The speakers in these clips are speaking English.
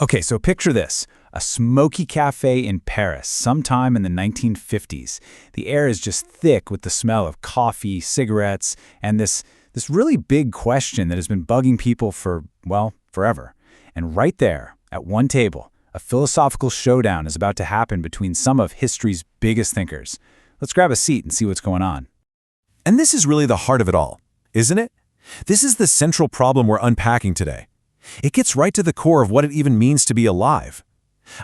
Okay, so picture this. A smoky cafe in Paris, sometime in the 1950s. The air is just thick with the smell of coffee, cigarettes, and this really big question that has been bugging people for, well, forever. And right there, at one table, a philosophical showdown is about to happen between some of history's biggest thinkers. Let's grab a seat and see what's going on. And this is really the heart of it all, isn't it? This is the central problem we're unpacking today. It gets right to the core of what it even means to be alive.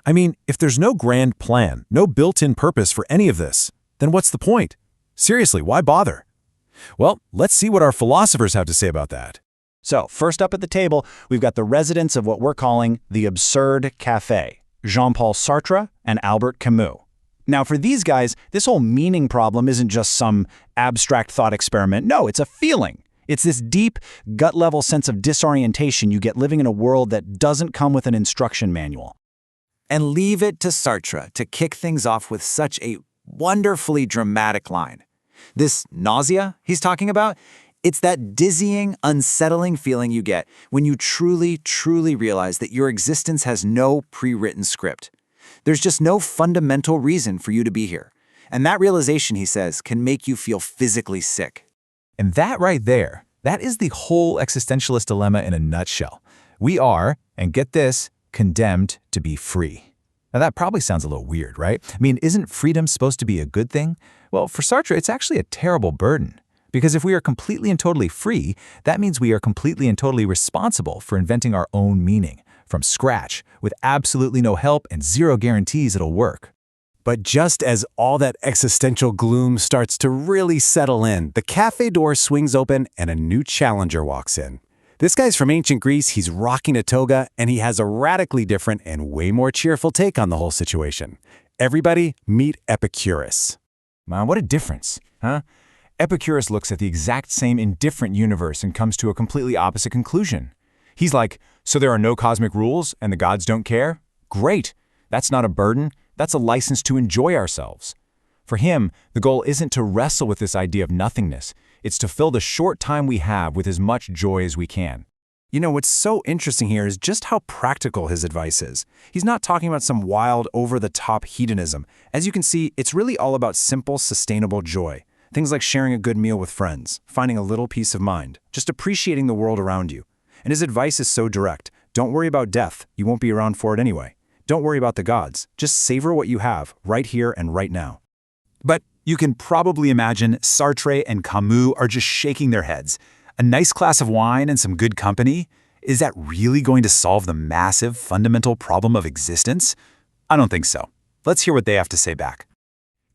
I mean, if there's no grand plan, no built-in purpose for any of this, then what's the point? Seriously, why bother? Well, let's see what our philosophers have to say about that. So, first up at the table, we've got the residents of what we're calling the absurd café, Jean-Paul Sartre and Albert Camus. Now, for these guys, this whole meaning problem isn't just some abstract thought experiment. No, it's a feeling. It's this deep, gut-level sense of disorientation you get living in a world that doesn't come with an instruction manual. And leave it to Sartre to kick things off with such a wonderfully dramatic line. This nausea he's talking about, it's that dizzying, unsettling feeling you get when you truly, truly realize that your existence has no pre-written script. There's just no fundamental reason for you to be here. And that realization, he says, can make you feel physically sick. And that right there, that is the whole existentialist dilemma in a nutshell. We are, and get this, condemned to be free. Now that probably sounds a little weird, right? I mean, isn't freedom supposed to be a good thing? Well, for Sartre, it's actually a terrible burden. Because if we are completely and totally free, that means we are completely and totally responsible for inventing our own meaning, from scratch, with absolutely no help and zero guarantees it'll work. But just as all that existential gloom starts to really settle in, the cafe door swings open and a new challenger walks in. This guy's from ancient Greece, he's rocking a toga, and he has a radically different and way more cheerful take on the whole situation. Everybody, meet Epicurus. Man, what a difference, huh? Epicurus looks at the exact same indifferent universe and comes to a completely opposite conclusion. He's like, so there are no cosmic rules and the gods don't care? Great! That's not a burden, that's a license to enjoy ourselves. For him, the goal isn't to wrestle with this idea of nothingness, it's to fill the short time we have with as much joy as we can. You know, what's so interesting here is just how practical his advice is. He's not talking about some wild, over-the-top hedonism. As you can see, it's really all about simple, sustainable joy. Things like sharing a good meal with friends, finding a little peace of mind, just appreciating the world around you. And his advice is so direct. Don't worry about death. You won't be around for it anyway. Don't worry about the gods. Just savor what you have, right here and right now. But you can probably imagine Sartre and Camus are just shaking their heads. A nice glass of wine and some good company? Is that really going to solve the massive, fundamental problem of existence? I don't think so. Let's hear what they have to say back.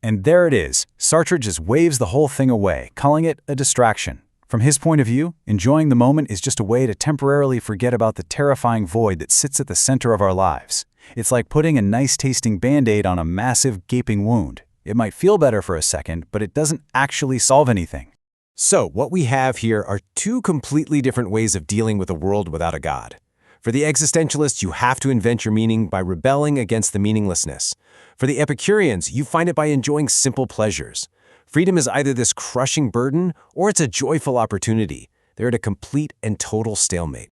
And there it is. Sartre just waves the whole thing away, calling it a distraction. From his point of view, enjoying the moment is just a way to temporarily forget about the terrifying void that sits at the center of our lives. It's like putting a nice-tasting Band-Aid on a massive, gaping wound. It might feel better for a second, but it doesn't actually solve anything. So, what we have here are two completely different ways of dealing with a world without a God. For the existentialists, you have to invent your meaning by rebelling against the meaninglessness. For the Epicureans, you find it by enjoying simple pleasures. Freedom is either this crushing burden or it's a joyful opportunity. They're at a complete and total stalemate.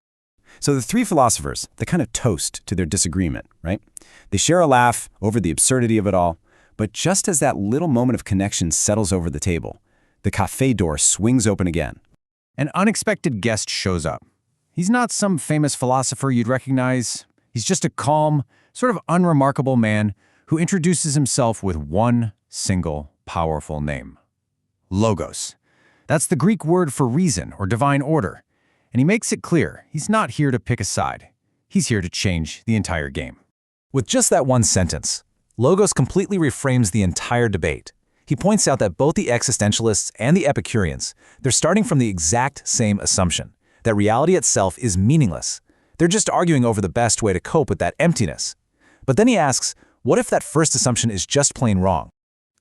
So the three philosophers, they kind of toast to their disagreement, right? They share a laugh over the absurdity of it all, but just as that little moment of connection settles over the table, the cafe door swings open again. An unexpected guest shows up. He's not some famous philosopher you'd recognize. He's just a calm, sort of unremarkable man who introduces himself with one single powerful name. Logos. That's the Greek word for reason or divine order. And he makes it clear he's not here to pick a side. He's here to change the entire game. With just that one sentence, Logos completely reframes the entire debate. He points out that both the existentialists and the Epicureans, they're starting from the exact same assumption, that reality itself is meaningless. They're just arguing over the best way to cope with that emptiness. But then he asks, what if that first assumption is just plain wrong?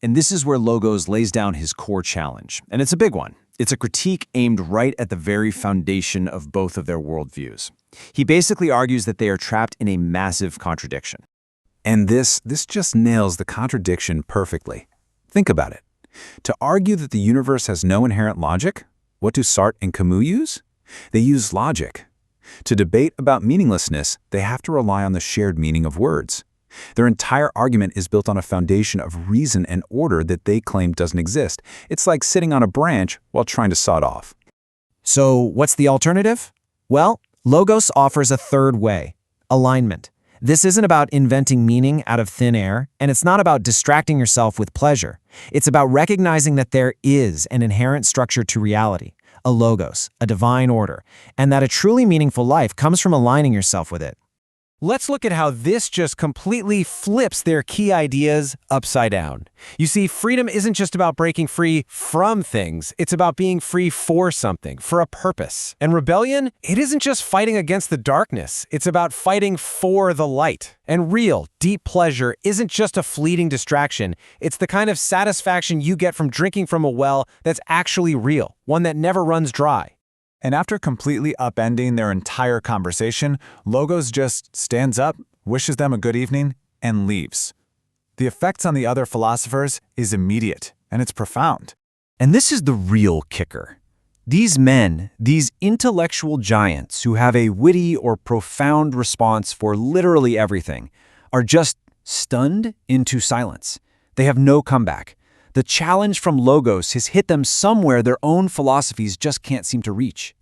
And this is where Logos lays down his core challenge. And it's a big one. It's a critique aimed right at the very foundation of both of their worldviews. He basically argues that they are trapped in a massive contradiction. And this just nails the contradiction perfectly. Think about it. To argue that the universe has no inherent logic, what do Sartre and Camus use? They use logic. To debate about meaninglessness, they have to rely on the shared meaning of words. Their entire argument is built on a foundation of reason and order that they claim doesn't exist. It's like sitting on a branch while trying to saw it off. So what's the alternative? Well, Logos offers a third way: alignment. This isn't about inventing meaning out of thin air, and it's not about distracting yourself with pleasure. It's about recognizing that there is an inherent structure to reality, a logos, a divine order, and that a truly meaningful life comes from aligning yourself with it. Let's look at how this just completely flips their key ideas upside down. You see, freedom isn't just about breaking free from things, it's about being free for something, for a purpose. And rebellion, it isn't just fighting against the darkness, it's about fighting for the light. And real, deep pleasure isn't just a fleeting distraction, it's the kind of satisfaction you get from drinking from a well that's actually real, one that never runs dry. And after completely upending their entire conversation, Logos just stands up, wishes them a good evening, and leaves. The effects on the other philosophers is immediate, and it's profound. And this is the real kicker. These men, these intellectual giants who have a witty or profound response for literally everything, are just stunned into silence. They have no comeback. The challenge from Logos has hit them somewhere their own philosophies just can't seem to reach.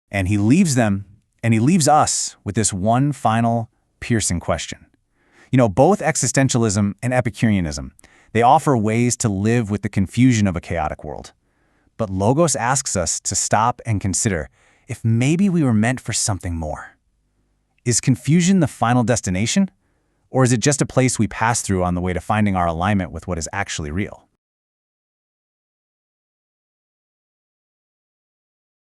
And he leaves them, and he leaves us with this one final, piercing question. Both existentialism and Epicureanism, they offer ways to live with the confusion of a chaotic world. But Logos asks us to stop and consider if maybe we were meant for something more. Is confusion the final destination? Or is it just a place we pass through on the way to finding our alignment with what is actually real?